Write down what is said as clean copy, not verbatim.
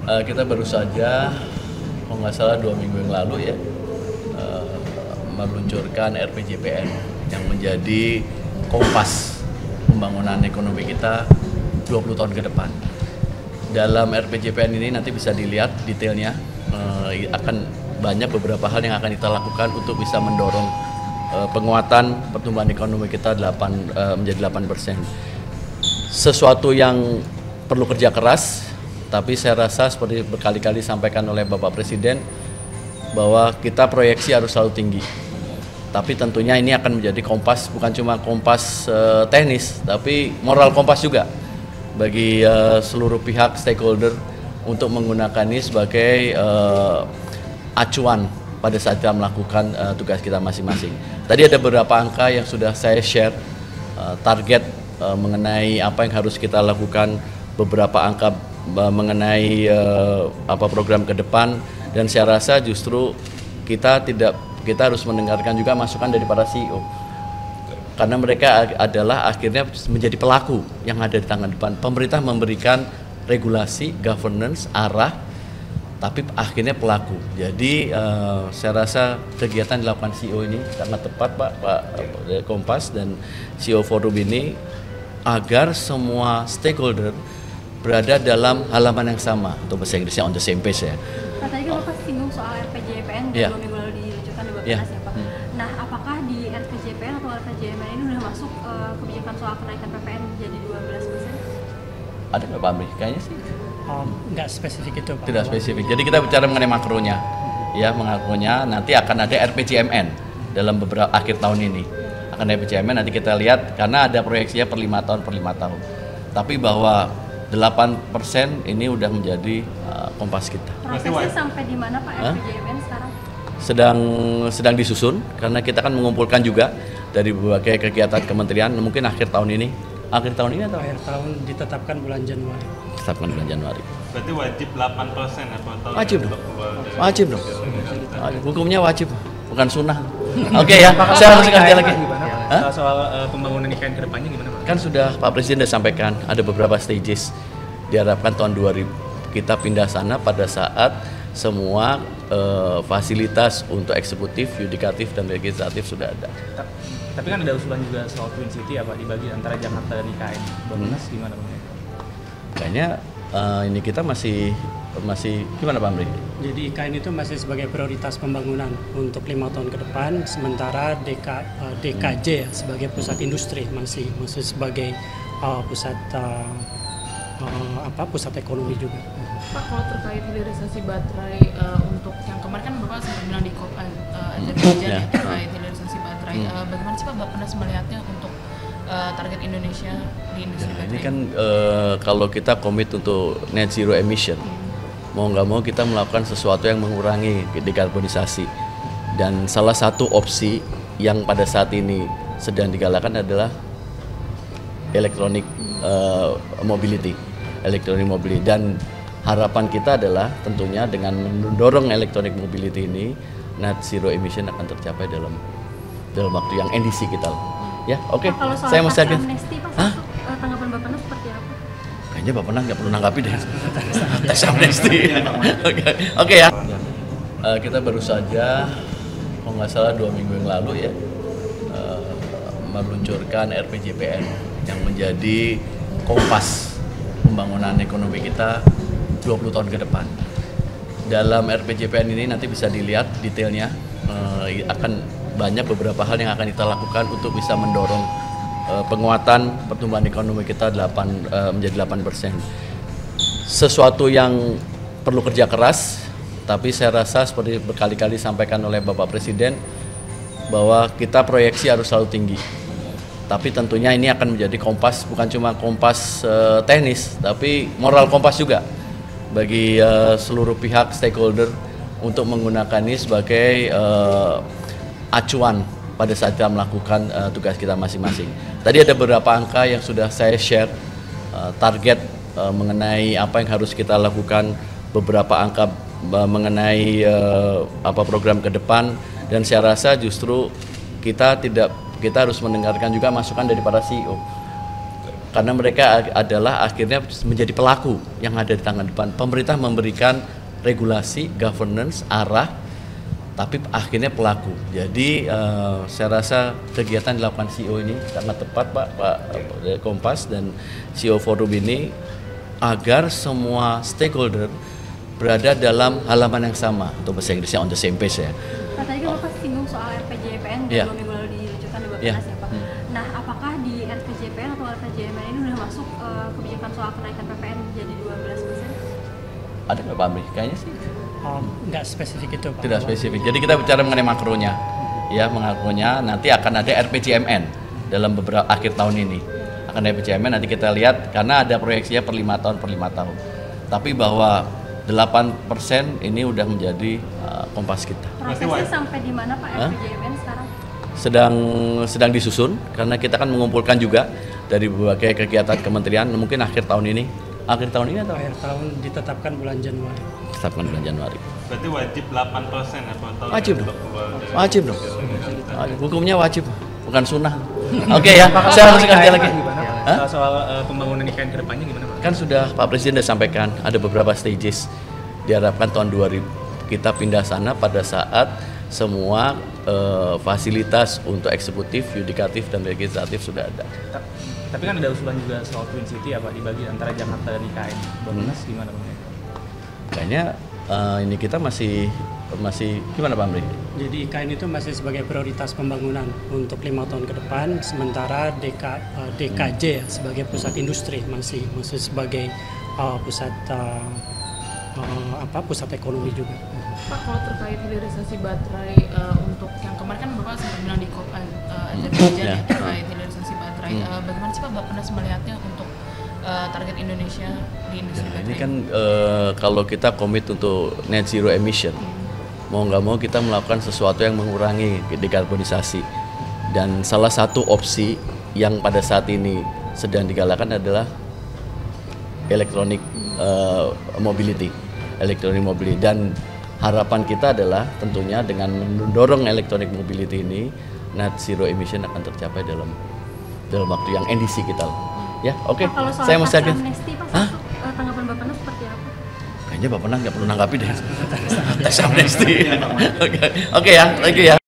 Kita baru saja, kalau nggak salah 2 minggu yang lalu ya, meluncurkan RPJPN yang menjadi kompas pembangunan ekonomi kita 20 tahun ke depan. Dalam RPJPN ini nanti bisa dilihat detailnya, akan banyak beberapa hal yang akan kita lakukan untuk bisa mendorong penguatan pertumbuhan ekonomi kita menjadi 8%. Sesuatu yang perlu kerja keras, tapi saya rasa seperti berkali-kali disampaikan oleh Bapak Presiden bahwa kita proyeksi harus selalu tinggi. Tapi tentunya ini akan menjadi kompas, bukan cuma kompas teknis, tapi moral kompas juga bagi seluruh pihak stakeholder untuk menggunakan ini sebagai acuan pada saat kita melakukan tugas kita masing-masing. Tadi ada beberapa angka yang sudah saya share, target mengenai apa yang harus kita lakukan, beberapa angka mengenai program ke depan, dan saya rasa justru kita harus mendengarkan juga masukan dari para CEO, karena mereka adalah akhirnya menjadi pelaku yang ada di tangan depan. Pemerintah memberikan regulasi, governance, arah, tapi akhirnya pelaku. Jadi saya rasa kegiatan dilakukan CEO ini sangat tepat, Pak Kompas dan CEO Forum ini, agar semua stakeholder berada dalam halaman yang sama, atau bahasa Inggrisnya on the same page ya. Nah, tadi kan Bapak singgung soal RPJPN Yeah. 2 minggu lalu diluncurkan di Bapak Yeah. ya Pak. Nah, apakah di RPJPN atau RPJMN ini sudah masuk kebijakan soal kenaikan PPN menjadi 12%? Ada nggak Pak Amri? Kayaknya sih Nggak spesifik itu, Pak. tidak spesifik. Jadi kita bicara mengenai makronya, ya makronya nanti akan ada RPJMN dalam beberapa akhir tahun ini. Akan ada RPJMN, nanti kita lihat karena ada proyeksinya per 5 tahun. Tapi bahwa 8% ini udah menjadi kompas kita. Prosesnya sampai di mana Pak RPJMN sekarang? Sedang disusun, karena kita kan mengumpulkan juga dari berbagai kegiatan kementerian. Mungkin akhir tahun ini atau Akhir tahun ditetapkan bulan Januari. bulan Januari. Berarti wajib 8% atau Wajib dong. Wajib dong. Hukumnya wajib, bukan sunnah. Oke ya, saya langsung kasih lagi. Soal pembangunan IKN ke depannya gimana Pak? Kan sudah Pak Presiden sudah sampaikan ada beberapa stages. Diharapkan tahun 2000 kita pindah sana pada saat semua fasilitas untuk eksekutif, yudikatif, dan legislatif sudah ada. Tapi kan ada usulan juga soal Twin City ya Pak, dibagi antara Jakarta dan IKN. Bagaimana gimana Pak? Kayaknya ini kita masih gimana Pak Amri? Jadi IKN itu masih sebagai prioritas pembangunan untuk 5 tahun ke depan, sementara DKJ ya, sebagai pusat industri masih sebagai pusat pusat ekonomi juga. Pak, kalau terkait hilirisasi baterai untuk yang kemarin kan Bapak sempat bilang di COP Azerbaijan terkait hilirisasi baterai, bagaimana sih Pak Bappenas melihatnya untuk target Indonesia di industri baterai? Ini kan kalau kita komit untuk net zero emission, mau nggak mau kita melakukan sesuatu yang mengurangi dekarbonisasi, dan salah satu opsi yang pada saat ini sedang digalakan adalah electronic mobility, dan harapan kita adalah tentunya dengan mendorong electronic mobility ini, net zero emission akan tercapai dalam waktu yang NDC kita. Ya, oke. Kalau soal Saya masih tax amnesty Pak, tanggapan Bappenas seperti apa? Kayaknya Bapak nggak perlu nanggapi deh. Tax amnesty. Oke ya. Kita baru saja, kalau nggak salah 2 minggu yang lalu ya, meluncurkan RPJPN yang menjadi kompas pembangunan ekonomi kita 20 tahun ke depan. Dalam RPJPN ini nanti bisa dilihat detailnya, akan banyak beberapa hal yang akan kita lakukan untuk bisa mendorong penguatan pertumbuhan ekonomi kita menjadi 8%. Sesuatu yang perlu kerja keras, tapi saya rasa seperti berkali-kali disampaikan oleh Bapak Presiden bahwa kita proyeksi harus selalu tinggi. Tapi tentunya ini akan menjadi kompas, bukan cuma kompas teknis, tapi moral kompas juga bagi seluruh pihak stakeholder untuk menggunakan ini sebagai acuan pada saat kita melakukan tugas kita masing-masing. Tadi ada beberapa angka yang sudah saya share, target mengenai apa yang harus kita lakukan, beberapa angka mengenai program ke depan, dan saya rasa justru kita harus mendengarkan juga masukan dari para CEO, karena mereka adalah akhirnya menjadi pelaku yang ada di tangan depan. Pemerintah memberikan regulasi, governance, arah, tapi akhirnya pelaku. Jadi saya rasa kegiatan dilakukan CEO ini sangat tepat Pak Kompas dan CEO Forum ini agar semua stakeholder berada dalam halaman yang sama, atau bahasa Inggrisnya on the same page ya. Nah, tadi kan Bapak singgung soal RPJMN Iya. 2 minggu lalu diluncurkan di Bapenas Iya. ya Pak. Nah, apakah di RPJPN atau RPJMN ini udah masuk kebijakan soal kenaikan PPN jadi 12%? Ada nggak Pak Amri? Kayaknya sih Nggak spesifik itu Pak. tidak spesifik. Jadi kita bicara mengenai makronya, ya makronya nanti akan ada RPJMN dalam beberapa akhir tahun ini. Akan ada RPJMN nanti kita lihat karena ada proyeksinya per 5 tahun per 5 tahun. Tapi bahwa 8% ini udah menjadi kompas kita. Prosesnya sampai di mana Pak RPJMN sekarang? Sedang disusun karena kita kan mengumpulkan juga dari berbagai kegiatan kementerian. Mungkin akhir tahun ini atau Akhir tahun ditetapkan bulan Januari. tetapkan bulan Januari. Berarti wajib 8% ya per tahun. Wajib dong. untuk keluar dari- Wajib dong. Hukumnya wajib, bukan sunnah. Oke ya, saya harus kerja lagi. Hah? Soal pembangunan IKN kedepannya gimana Pak? Kan sudah Pak Presiden sudah sampaikan ada beberapa stages. Diharapkan tahun 2000 kita pindah sana pada saat semua fasilitas untuk eksekutif, yudikatif dan legislatif sudah ada. Tapi kan ada usulan juga soal Twin City ya Pak, dibagi antara Jakarta dan IKN. Bapenas gimana Pak? Kayaknya ini kita masih gimana Pak Amri? Jadi IKN itu masih sebagai prioritas pembangunan untuk 5 tahun ke depan, sementara DKJ ya, sebagai pusat industri masih sebagai pusat pusat ekonomi juga. Pak, kalau terkait hilirisasi baterai untuk yang kemarin kan Bapak sempat bilang di COP Azerbaijan ya terkait hilirisasi baterai. Bagaimana sih Pak Bapenas melihatnya untuk target Indonesia di industri baterai? Ini kan kalau kita komit untuk net zero emission, mau nggak mau kita melakukan sesuatu yang mengurangi dekarbonisasi. Dan salah satu opsi yang pada saat ini sedang digalakan adalah electronic mobility. Dan harapan kita adalah tentunya dengan mendorong electronic mobility ini, net zero emission akan tercapai dalam waktu yang NDC kita. Ya, oke. Pak, kalau soal Saya masih tax yakin. amnesty Pak, Hah? tanggapan Bapenas seperti apa? Kayaknya Bapak nggak perlu nanggapi deh. Tax amnesty. Oke ya, thank you ya.